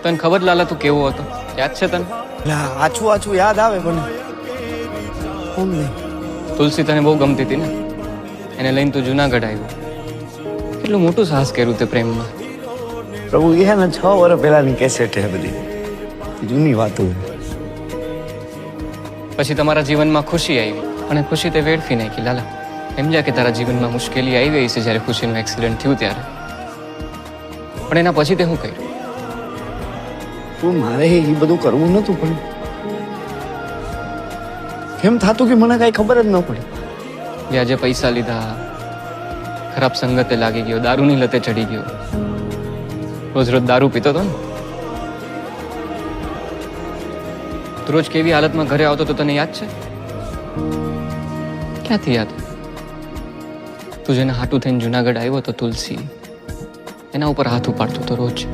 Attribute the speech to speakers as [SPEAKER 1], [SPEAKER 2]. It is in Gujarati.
[SPEAKER 1] તને ખબર લાલા તું કેવો હતો? યાદ છે તને?
[SPEAKER 2] આછું આછું યાદ આવે પણ કોણ નહીં.
[SPEAKER 1] તુલસી તને બહુ ગમતી હતી ને, એને લઈને તું જુનાગઢ આવ્યો. કેટલું મોટું સાહસ કર્યું તે પ્રેમમાં.
[SPEAKER 2] પ્રભુ એ હે ને 6 વર્ષ પહેલાની કેસેટ હે બધી, જૂની વાતો.
[SPEAKER 1] પછી તમારા જીવનમાં ખુશી આવી અને ખુશી તે વેડફી નાખી લાલા. સમજ્યા કે તારા જીવનમાં મુશ્કેલી આવી ગઈ છે જ્યારે ખુશીનું એક્સિડન્ટ થયું ત્યારે. પણ એના પછી તે શું કર્યું?
[SPEAKER 2] તું મારે એ બધું કરવું નતું પણ કેમ થતું કે મને કઈ ખબર જ ન પડી.
[SPEAKER 1] વ્યાજે પૈસા લીધા, ખરાબ સંગતે લાગી ગયો, દારૂની લતે ચડી ગયો, રોજ રોજ દારૂ પીતો હતો ને. તું રોજ કેવી હાલતમાં ઘરે આવતો તો તને યાદ છે? ક્યાંથી યાદ? તું જેને હાટું થઈને જુનાગઢ આવ્યો તો તુલસી, એના ઉપર હાથ ઉપાડતો તો રોજ.